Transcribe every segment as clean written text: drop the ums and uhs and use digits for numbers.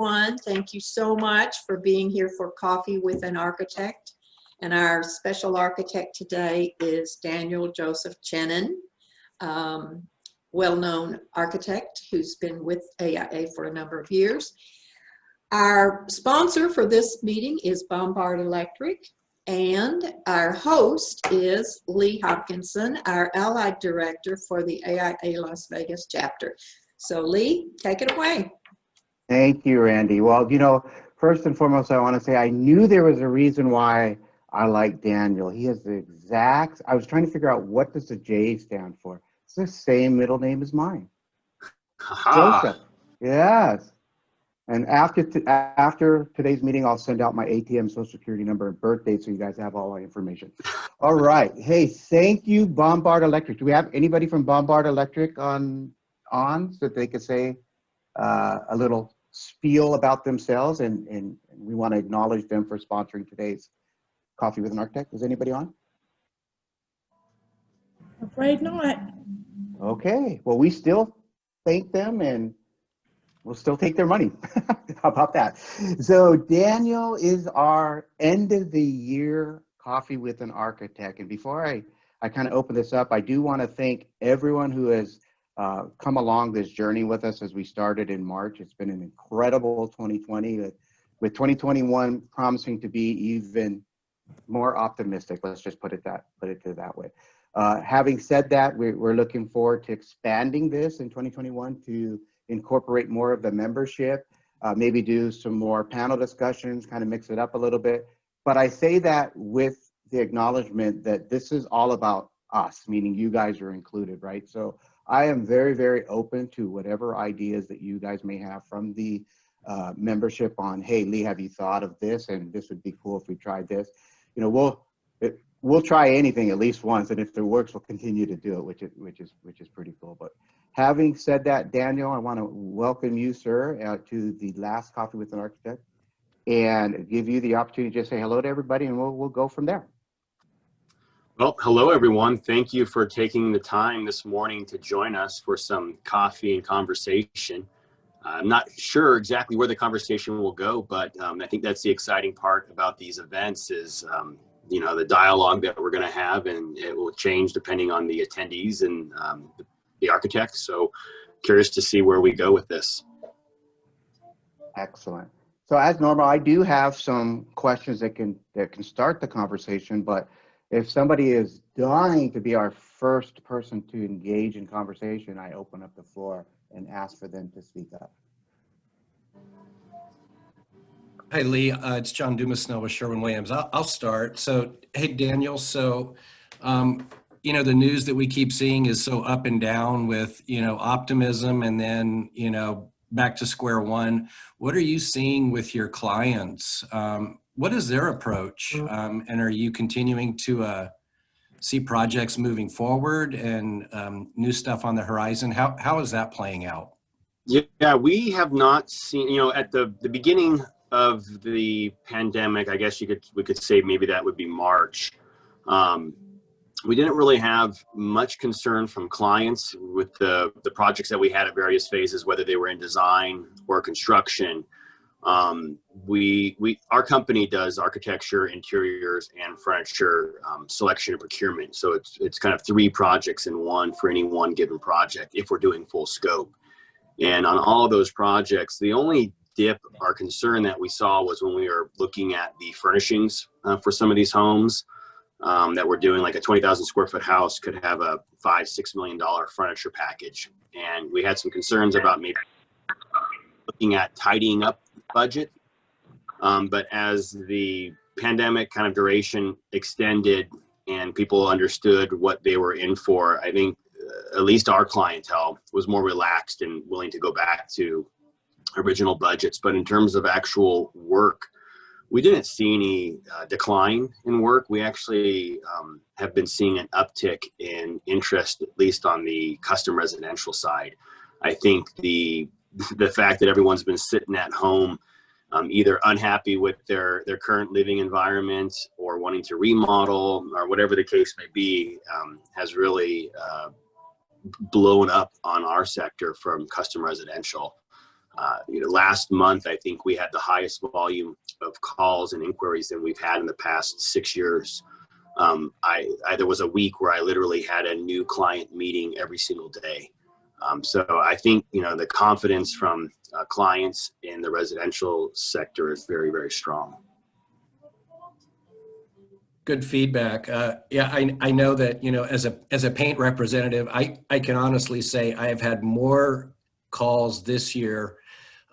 everyone. Thank you so much for being here for Coffee with an Architect. And our special architect today is Daniel Joseph Chenin, well-known architect who's been with AIA for a number of years. Our sponsor for this meeting is Bombard Electric, and our host is Lee Hopkinson, our Allied Director for the AIA Las Vegas chapter. So Lee, take it away. Thank you, Randy. Well, you know, first and foremost, I want to say I knew there was a reason why I like Daniel. He has the exact, I was trying to figure out what does the J stand for. It's the same middle name as mine. Joseph. Yes. And after today's meeting, I'll send out my ATM Social Security number and birthday so you guys have all my information. All right. Hey, thank you, Bombard Electric. Do we have anybody from Bombard Electric on so that they could say a little spiel about themselves? And we want to acknowledge them for sponsoring today's Coffee with an Architect. Is anybody on? Afraid not. Okay. Well, we still thank them and we'll still take their money. How about that? So Daniel is our end of the year Coffee with an Architect. And before I kind of open this up, I do want to thank everyone who has come along this journey with us as we started in March. It's been an incredible 2020 with 2021 promising to be even more optimistic. Let's just put it that way. Having said that, we're looking forward to expanding this in 2021 to incorporate more of the membership, maybe do some more panel discussions, kind of mix it up a little bit. But I say that with the acknowledgement that this is all about us, meaning you guys are included, right? So I am very, very open to whatever ideas that you guys may have from the membership on, hey, Lee, have you thought of this? And this would be cool if we tried this. You know, we'll try anything at least once, and if it works, we'll continue to do it, which is pretty cool. But having said that, Daniel, I want to welcome you, sir, to the last Coffee with an Architect, and give you the opportunity to just say hello to everybody, and we'll go from there. Well, hello, everyone. Thank you for taking the time this morning to join us for some coffee and conversation. I'm not sure exactly where the conversation will go, but I think that's the exciting part about these events is, you know, the dialogue that we're going to have, and it will change depending on the attendees and the architects. So curious to see where we go with this. Excellent. So as normal, I do have some questions that can start the conversation, but if somebody is dying to be our first person to engage in conversation, I open up the floor and ask for them to speak up. Hey, Lee, it's John Dumasnell with Sherwin-Williams. I'll start. So, hey, Daniel, so, you know, the news that we keep seeing is so up and down with, you know, optimism and then, you know, back to square one. What are you seeing with your clients? What is their approach? And are you continuing to see projects moving forward and new stuff on the horizon? How is that playing out? Yeah, we have not seen, you know, at the beginning of the pandemic, I guess we could say maybe that would be March. We didn't really have much concern from clients with the projects that we had at various phases, whether they were in design or construction. Our company does architecture, interiors, and furniture selection and procurement. So it's kind of 3 projects in one for any one given project if we're doing full scope. And on all of those projects, the only dip or concern that we saw was when we were looking at the furnishings for some of these homes that we're doing, like a 20,000 square foot house could have a $5-6 million furniture package. And we had some concerns about maybe looking at tidying up the budget. But as the pandemic kind of duration extended and people understood what they were in for, I think at least our clientele was more relaxed and willing to go back to original budgets. But in terms of actual work, we didn't see any decline in work. We actually have been seeing an uptick in interest, at least on the custom residential side. I think the fact that everyone's been sitting at home, either unhappy with their current living environment or wanting to remodel or whatever the case may be, has really blown up on our sector from custom residential. Last month, I think we had the highest volume of calls and inquiries than we've had in the past 6 years. There was a week where I literally had a new client meeting every single day. So I think, the confidence from clients in the residential sector is very, very strong. Good feedback. Yeah, I know that, as a paint representative, I can honestly say I have had more calls this year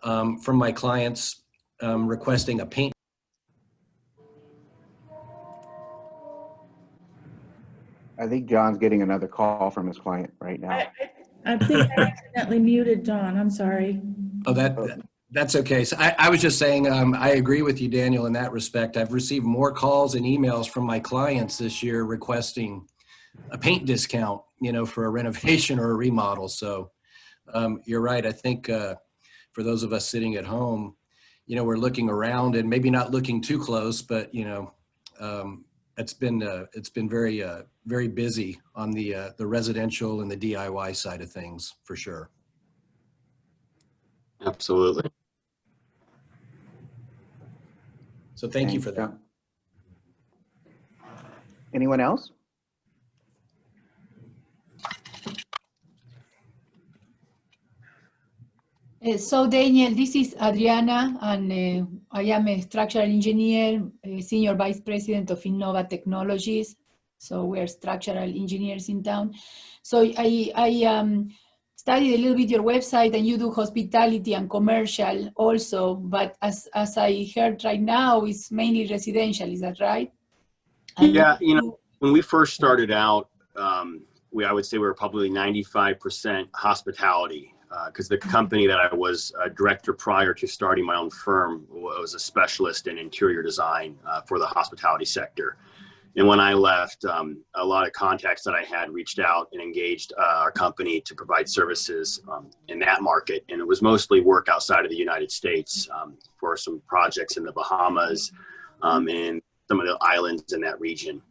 from my clients requesting a paint. I think John's getting another call from his client right now. I think I accidentally muted John. I'm sorry. Oh, that's okay. So I was just saying, I agree with you, Daniel, in that respect. I've received more calls and emails from my clients this year requesting a paint discount, for a renovation or a remodel. So you're right. I think for those of us sitting at home, we're looking around and maybe not looking too close, but it's been very very busy on the residential and the DIY side of things for sure. Absolutely. So thank you for that. John. Anyone else? So Daniel, this is Adriana, and I am a structural engineer, senior vice president of Innova Technologies. So we're structural engineers in town. So I studied a little bit your website, and you do hospitality and commercial also, but as I heard right now, it's mainly residential, is that right? And Yeah, when we first started out, I would say we were probably 95% hospitality, because the company that I was a director prior to starting my own firm was a specialist in interior design for the hospitality sector. And when I left, a lot of contacts that I had reached out and engaged our company to provide services in that market. And it was mostly work outside of the United States for some projects in the Bahamas and some of the islands in that region.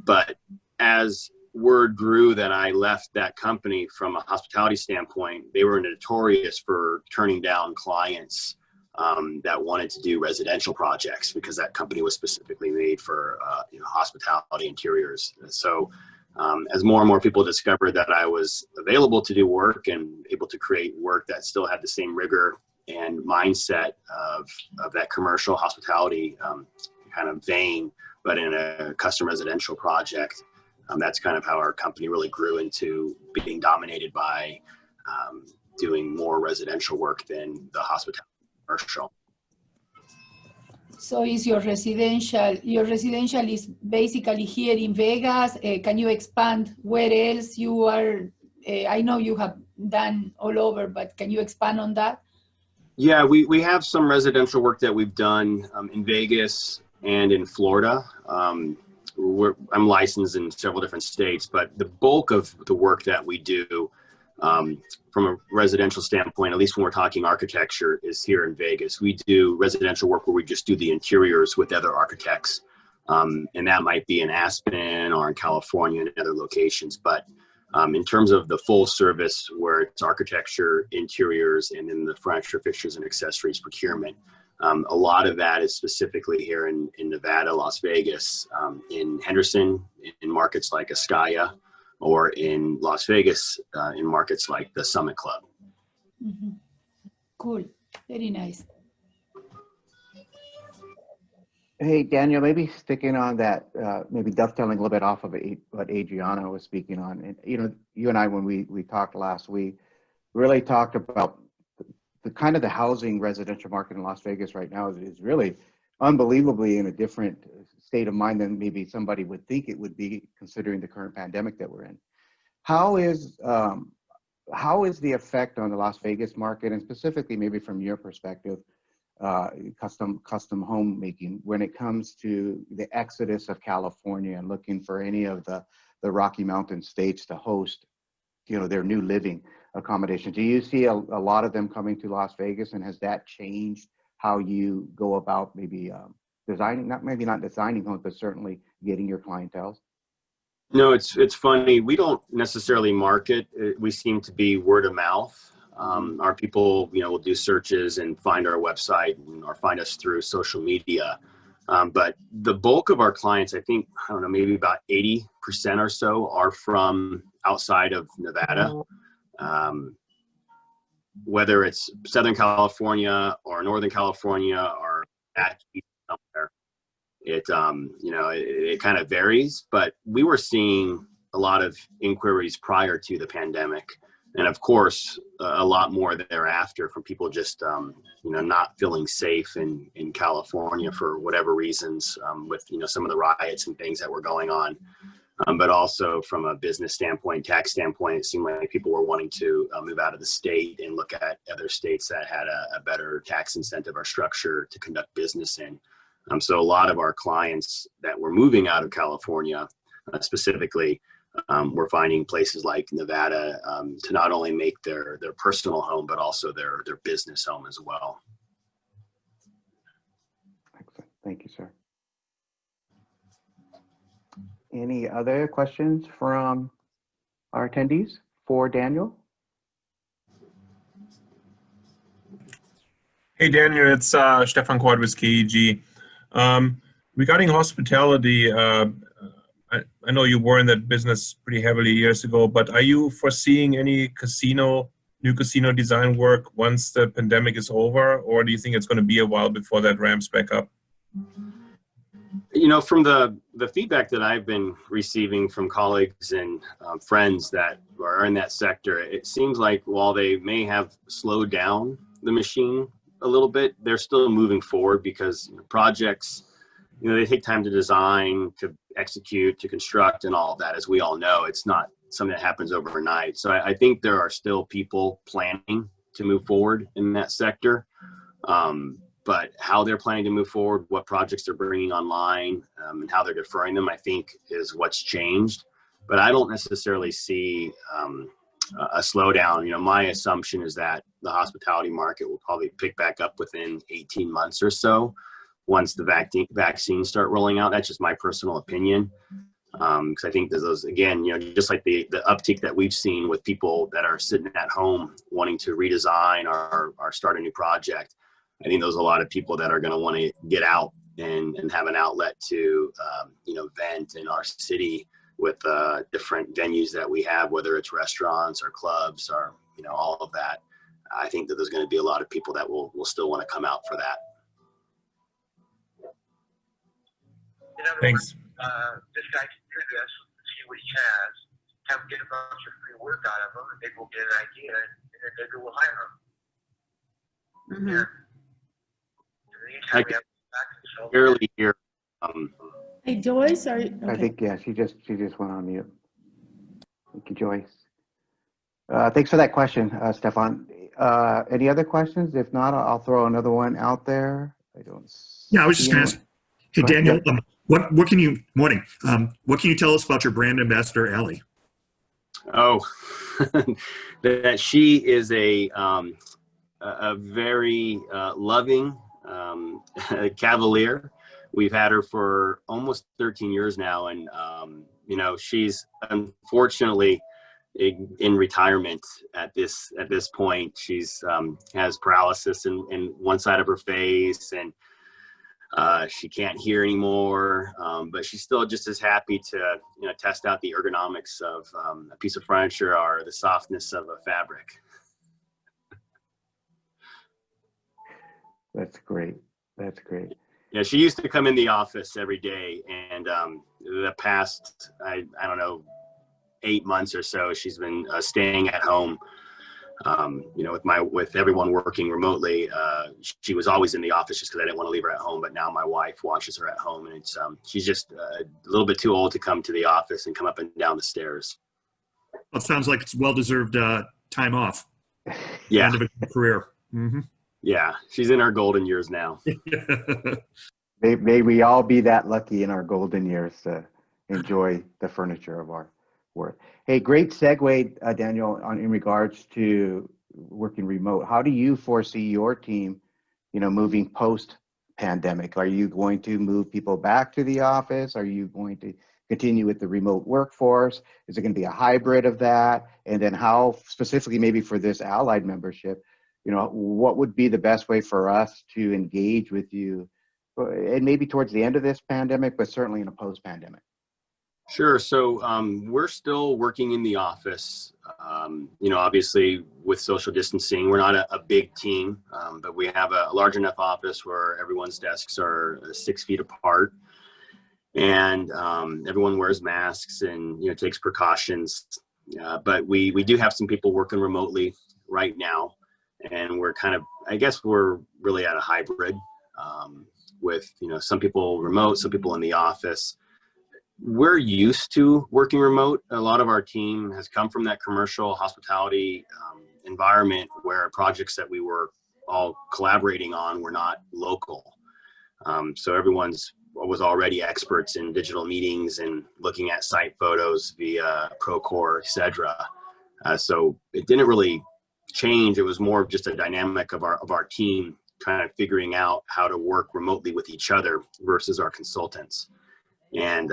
But as word grew that I left that company from a hospitality standpoint, they were notorious for turning down clients that wanted to do residential projects, because that company was specifically made for hospitality interiors. So as more and more people discovered that I was available to do work and able to create work that still had the same rigor and mindset of that commercial hospitality kind of vein, but in a custom residential project, that's kind of how our company really grew into being dominated by doing more residential work than the hospitality commercial. so is your residential is basically here in Vegas. Can you expand where else you are? I know you have done all over, but can you expand on that? Yeah, we have some residential work that we've done in Vegas and in Florida. I'm licensed in several different states, but the bulk of the work that we do from a residential standpoint, at least when we're talking architecture, is here in Vegas. We do residential work where we just do the interiors with other architects. And that might be in Aspen or in California and other locations. But in terms of the full service, where it's architecture, interiors, and then the furniture, fixtures, and accessories procurement, a lot of that is specifically here in Nevada, Las Vegas, in Henderson, in markets like Ascaya, or in Las Vegas, in markets like the Summit Club. Mm-hmm. Cool, very nice. Hey, Daniel, maybe sticking on that, maybe dovetailing a little bit off of what Adriana was speaking on. And, you and I, when we talked last week, really talked about the kind of the housing residential market in Las Vegas right now is really unbelievably in a different state of mind than maybe somebody would think it would be, considering the current pandemic that we're in. How is the effect on the Las Vegas market, and specifically maybe from your perspective, custom homemaking, when it comes to the exodus of California and looking for any of the Rocky Mountain states to host, their new living accommodations? Do you see a lot of them coming to Las Vegas, and has that changed how you go about maybe designing, not designing homes, but certainly getting your clientele? No, it's funny. We don't necessarily market. We seem to be word of mouth. Our people, will do searches and find our website or find us through social media. But the bulk of our clients, I think, I don't know, maybe about 80% or so are from outside of Nevada. Whether it's Southern California or Northern California or back east somewhere, it kind of varies, but we were seeing a lot of inquiries prior to the pandemic. And of course, a lot more thereafter from people just, not feeling safe in California for whatever reasons, with, some of the riots and things that were going on. But also from a business standpoint, tax standpoint, it seemed like people were wanting to move out of the state and look at other states that had a better tax incentive or structure to conduct business in. So a lot of our clients that were moving out of California, specifically, we're finding places like Nevada to not only make their personal home, but also their business home as well. Excellent. Thank you, sir. Any other questions from our attendees for Daniel? Hey, Daniel, it's Stefan Quad with KEG. Regarding hospitality, I know you were in that business pretty heavily years ago, but are you foreseeing any new casino design work once the pandemic is over, or do you think it's going to be a while before that ramps back up? From the feedback that I've been receiving from colleagues and friends that are in that sector, it seems like while they may have slowed down the machine a little bit, they're still moving forward because projects, they take time to design, to execute, to construct, and all of that. As we all know, it's not something that happens overnight. So I think there are still people planning to move forward in that sector. But how they're planning to move forward, what projects they're bringing online, and how they're deferring them, I think is what's changed. But I don't necessarily see a slowdown. My assumption is that the hospitality market will probably pick back up within 18 months or so once the vaccines start rolling out. That's just my personal opinion. Because I think there's those, again, just like the uptick that we've seen with people that are sitting at home wanting to redesign or start a new project. I think there's a lot of people that are going to want to get out and have an outlet to, vent in our city with different venues that we have, whether it's restaurants or clubs or, all of that. I think that there's going to be a lot of people that will still want to come out for that. Thanks. This guy can do this, see what he has, have him get a bunch of free work out of him, and maybe we'll get an idea, and then maybe we'll hire him. Mhm. Yeah. I can barely hear. Hey, Joyce, are you? I Okay. think, yeah, she just went on mute. Thank you, Joyce. Thanks for that question, Stefan. Any other questions? If not, I'll throw another one out there. Yeah, I was just going to ask, hey, Go ahead. Daniel, what can you, morning, what can you tell us about your brand ambassador, Allie? Oh, that she is a very loving cavalier. We've had her for almost 13 years now. And, she's unfortunately in retirement at this point. She's has paralysis in one side of her face, and she can't hear anymore, but she's still just as happy to test out the ergonomics of a piece of furniture or the softness of a fabric. That's great. That's great. Yeah, she used to come in the office every day, and the past, I don't know, 8 months or so, she's been staying at home. With everyone working remotely, she was always in the office just because I didn't want to leave her at home. But now my wife watches her at home, and it's she's just a little bit too old to come to the office and come up and down the stairs. Well, it sounds like it's well-deserved time off. Yeah, End of a career. Mm-hmm. yeah, she's in her golden years now. May we all be that lucky in our golden years to enjoy the furniture of our work. Hey, great segue, Daniel, in regards to working remote. How do you foresee your team, moving post-pandemic? Are you going to move people back to the office? Are you going to continue with the remote workforce? Is it going to be a hybrid of that? And then how specifically maybe for this allied membership, what would be the best way for us to engage with you, and maybe towards the end of this pandemic, but certainly in a post-pandemic? Sure. So we're still working in the office. Obviously with social distancing, we're not a big team, but we have a large enough office where everyone's desks are 6 feet apart, and everyone wears masks and takes precautions. But we do have some people working remotely right now, and we're I guess we're really at a hybrid with some people remote, some people in the office. We're used to working remote. A lot of our team has come from that commercial hospitality environment where projects that we were all collaborating on were not local. So everyone was already experts in digital meetings and looking at site photos via Procore, etc. So it didn't really change. It was more of just a dynamic of our team kind of figuring out how to work remotely with each other versus our consultants. And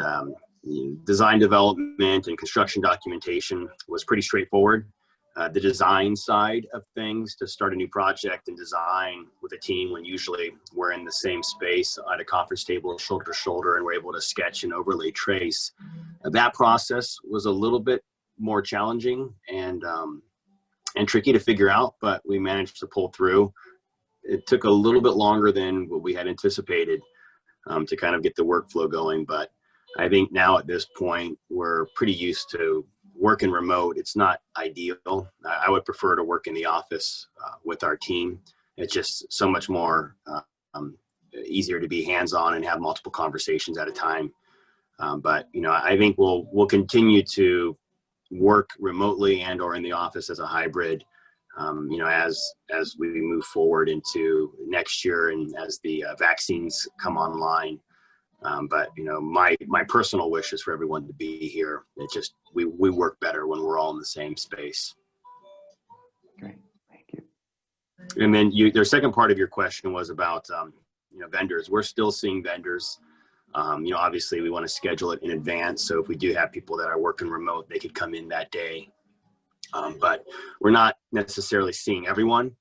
design development and construction documentation was pretty straightforward. The design side of things, to start a new project and design with a team when usually we're in the same space at a conference table, shoulder to shoulder, and we're able to sketch and overlay trace. That process was a little bit more challenging and tricky to figure out, but we managed to pull through. It took a little bit longer than what we had anticipated to kind of get the workflow going, but I think now at this point, we're pretty used to working remote. It's not ideal. I would prefer to work in the office with our team. It's just so much more easier to be hands-on and have multiple conversations at a time. But I think we'll continue to work remotely and or in the office as a hybrid. As we move forward into next year and as the vaccines come online. But my personal wish is for everyone to be here. It just we work better when we're all in the same space. Great, thank you. And then their second part of your question was about vendors. We're still seeing vendors. Obviously we want to schedule it in advance. So if we do have people that are working remote, they could come in that day. But we're not necessarily seeing everyone.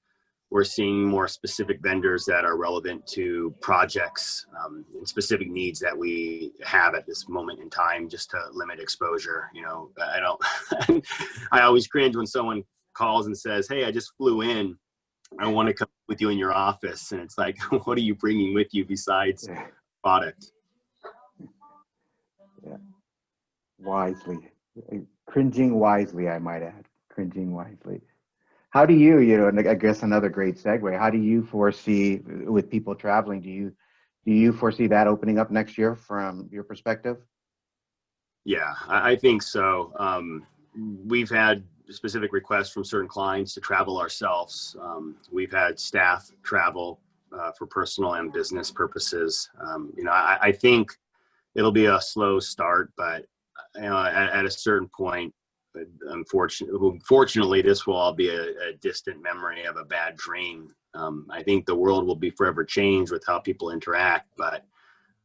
We're seeing more specific vendors that are relevant to projects and specific needs that we have at this moment in time, just to limit exposure. I always cringe when someone calls and says, "Hey, I just flew in. I want to come with you in your office." And it's like, what are you bringing with you besides product? Yeah. Wisely. Cringing wisely, I might add. Cringing wisely. How do you, and I guess another great segue, how do you foresee, with people traveling, do you foresee that opening up next year from your perspective? Yeah, I think so. We've had specific requests from certain clients to travel ourselves. We've had staff travel for personal and business purposes. I think it'll be a slow start, but at a certain point, unfortunately, this will all be a distant memory of a bad dream. I think the world will be forever changed with how people interact, but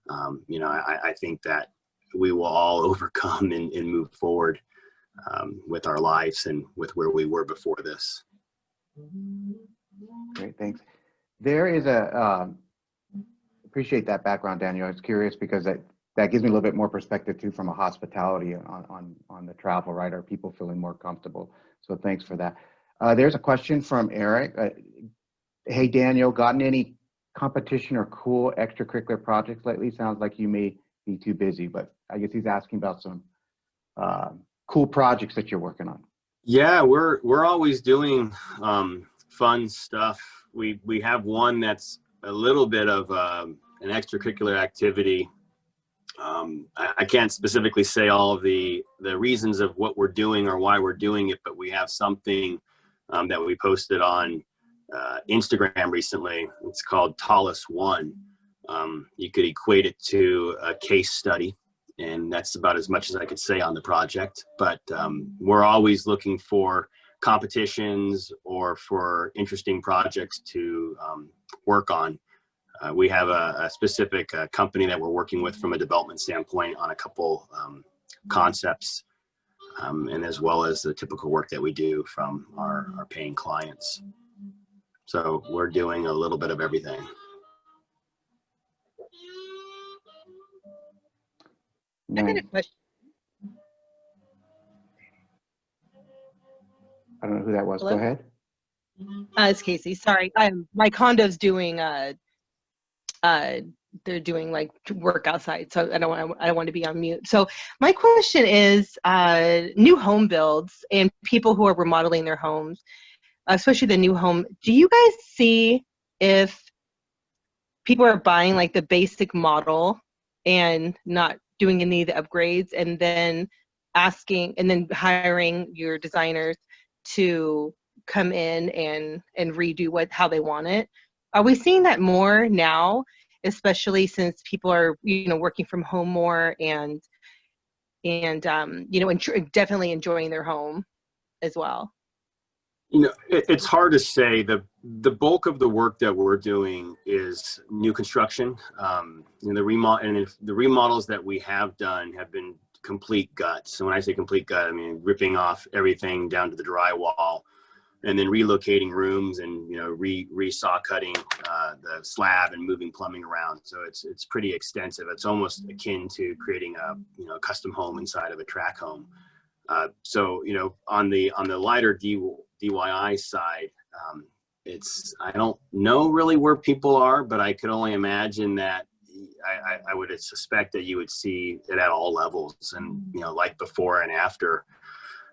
I think that we will all overcome and move forward with our lives and with where we were before this. Great, thanks. There is appreciate that background, Daniel. I was curious because that gives me a little bit more perspective too from a hospitality on the travel, right? Are people feeling more comfortable? So thanks for that. There's a question from Eric. Hey, Daniel, gotten any competition or cool extracurricular projects lately? Sounds like you may be too busy, but I guess he's asking about some cool projects that you're working on. Yeah, we're always doing fun stuff. We have one that's a little bit of an extracurricular activity. I can't specifically say all of the reasons of what we're doing or why we're doing it, but we have something that we posted on Instagram recently. It's called Tallest One. You could equate it to a case study, and that's about as much as I could say on the project. But we're always looking for competitions or for interesting projects to work on. We have a specific company that we're working with from a development standpoint on a couple concepts, and as well as the typical work that we do from our paying clients. So we're doing a little bit of everything. I got a Nice. question. I don't know who that was. Go Hello? ahead. It's Casey. Sorry. My condo's doing they're doing like work outside, so I don't want to be on mute. So my question is new home builds and people who are remodeling their homes, especially the new home. Do you guys see if people are buying like the basic model and not doing any of the upgrades, and then hiring your designers to come in and redo how they want it? Are we seeing that more now, especially since people are, working from home more and definitely enjoying their home as well? It's hard to say. The bulk of the work that we're doing is new construction. The remodels that we have done have been complete guts. So when I say complete gut, I mean ripping off everything down to the drywall, and then relocating rooms and re-saw cutting the slab and moving plumbing around. So it's pretty extensive. It's almost akin to creating a custom home inside of a track home. So on the lighter DIY side, I don't know really where people are, but I could only imagine that I would suspect that you would see it at all levels, and like before and after.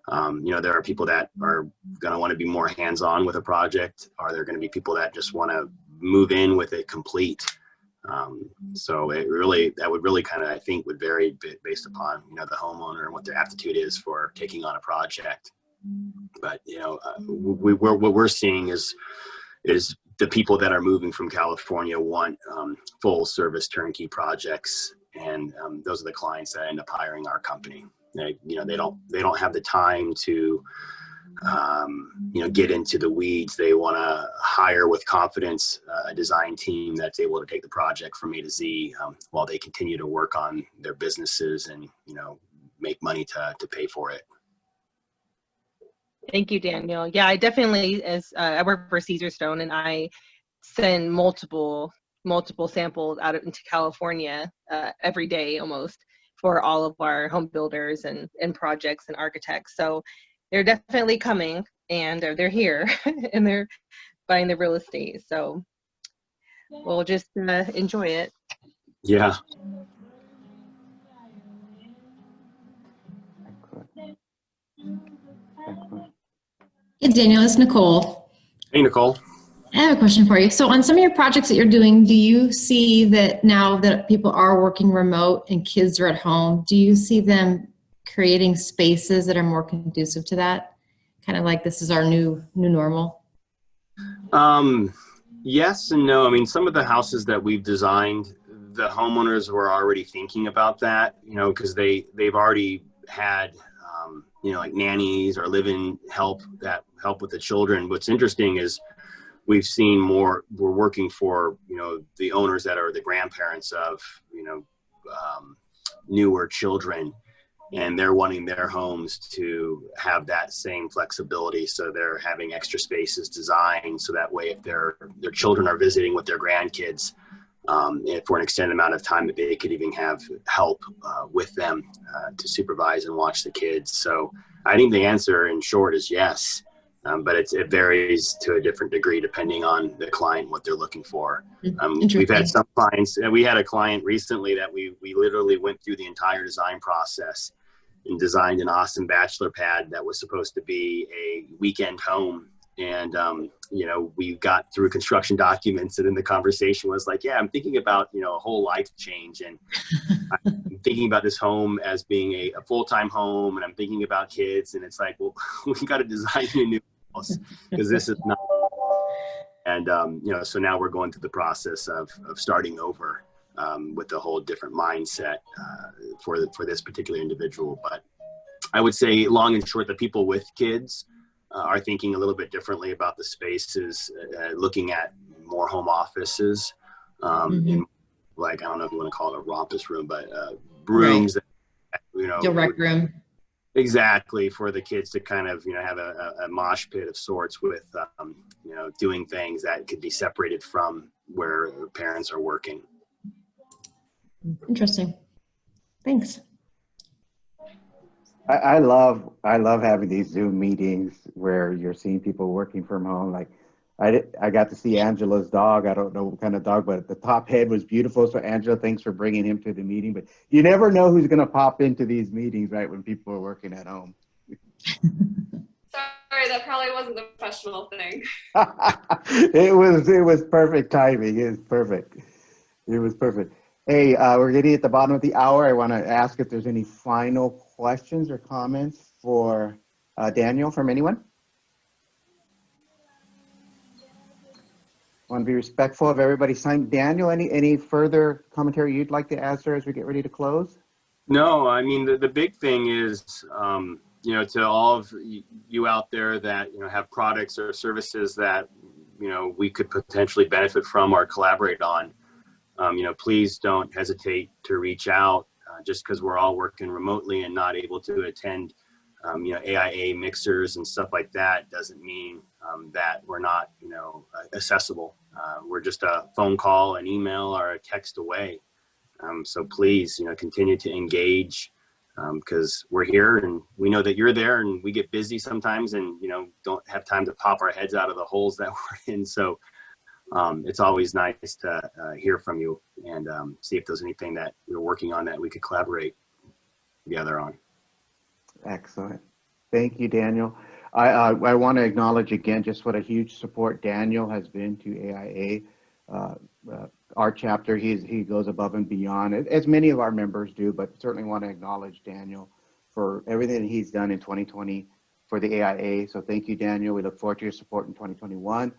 There are people that are going to want to be more hands-on with a project. Are there going to be people that just want to move in with it complete? So that would really kind of, I think, would vary based upon the homeowner and what their aptitude is for taking on a project. But what we're seeing is the people that are moving from California want full service turnkey projects, and those are the clients that end up hiring our company. They don't have the time to get into the weeds. They want to hire with confidence a design team that's able to take the project from A to Z while they continue to work on their businesses and make money to pay for it. Thank you, Daniel. Yeah, I definitely, I work for Caesarstone, and I send multiple samples out into California every day almost for all of our home builders and projects and architects. So they're definitely coming, and they're here and they're buying the real estate. So we'll just enjoy it. Yeah. Excellent. Excellent. Hey, Daniel, it's Nicole. Hey, Nicole. I have a question for you. So on some of your projects that you're doing, do you see that now that people are working remote and kids are at home, do you see them creating spaces that are more conducive to that? Kind of like this is our new normal? Yes and no. I mean, some of the houses that we've designed, the homeowners were already thinking about that, because they've already had, like nannies or live-in help that help with the children. What's interesting is we've seen we're working for, the owners that are the grandparents of, newer children, and they're wanting their homes to have that same flexibility. So they're having extra spaces designed so that way if their children are visiting with their grandkids, for an extended amount of time, that they could even have help with them to supervise and watch the kids. So I think the answer in short is yes. But it varies to a different degree depending on the client, what they're looking for. We've had some clients, and we had a client recently that we literally went through the entire design process and designed an awesome bachelor pad that was supposed to be a weekend home. And, we got through construction documents, and then the conversation was like, yeah, I'm thinking about, a whole life change. And I'm thinking about this home as being a full-time home, and I'm thinking about kids. And it's like, well, we got to design a new house because this is not. And, so now we're going through the process of starting over with a whole different mindset for this particular individual. But I would say long and short, the people with kids are thinking a little bit differently about the spaces, looking at more home offices. in like, I don't know if you want to call it a rompus room, but rooms that, you know, Your rec room. exactly, for the kids to kind of, you know, have a mosh pit of sorts with, you know, doing things that could be separated from where the parents are working. Interesting. Thanks. I love having these Zoom meetings where you're seeing people working from home. Like I got to see Angela's dog. I don't know what kind of dog, but the top head was beautiful. So Angela, thanks for bringing him to the meeting. But you never know who's going to pop into these meetings, right, when people are working at home. Sorry, that probably wasn't the professional thing. It was perfect timing. It was perfect. It was perfect. Hey, we're getting at the bottom of the hour. I want to ask if there's any final questions or comments for Daniel from anyone. Want to be respectful of everybody's time. Daniel, any further commentary you'd like to add, sir, as we get ready to close? No, I mean, the big thing is, you know, to all of you out there that, you know, have products or services that, you know, we could potentially benefit from or collaborate on. You know, please don't hesitate to reach out. Just because we're all working remotely and not able to attend, you know, AIA mixers and stuff like that doesn't mean that we're not, you know, accessible. We're just a phone call, an email, or a text away. So please, you know, continue to engage because we're here and we know that you're there, and we get busy sometimes and, you know, don't have time to pop our heads out of the holes that we're in. So it's always nice to hear from you and see if there's anything that you're working on that we could collaborate together on. Excellent. Thank you, Daniel. I want to acknowledge again just what a huge support Daniel has been to AIA. Our chapter, he goes above and beyond, as many of our members do, but certainly want to acknowledge Daniel for everything that he's done in 2020 for the AIA. So thank you, Daniel. We look forward to your support in 2021.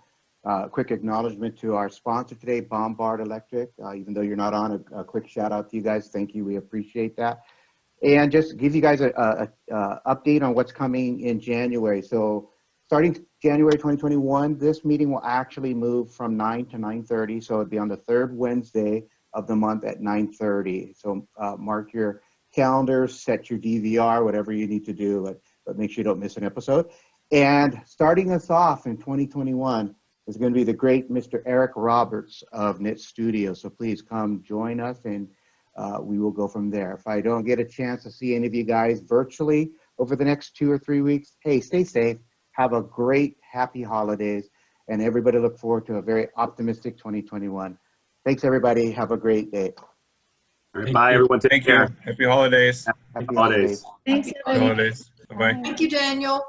Quick acknowledgement to our sponsor today, Bombard Electric. Even though you're not on, a quick shout out to you guys. Thank you. We appreciate that. And just give you guys a update on what's coming in January. So starting January 2021, this meeting will actually move from 9 to 9:30. So it'll be on the third Wednesday of the month at 9:30. So mark your calendars, set your DVR, whatever you need to do, but make sure you don't miss an episode. And starting us off in 2021 is going to be the great Mr. Eric Roberts of Knit Studio. So please come join us and we will go from there. If I don't get a chance to see any of you guys virtually over the next 2 or 3 weeks, hey, stay safe. Have a great, happy holidays. And everybody look forward to a very optimistic 2021. Thanks, everybody. Have a great day. All right, bye, everyone. Take care. Happy holidays. Happy holidays. Thanks, Happy holidays. Bye-bye. Thank you, Daniel.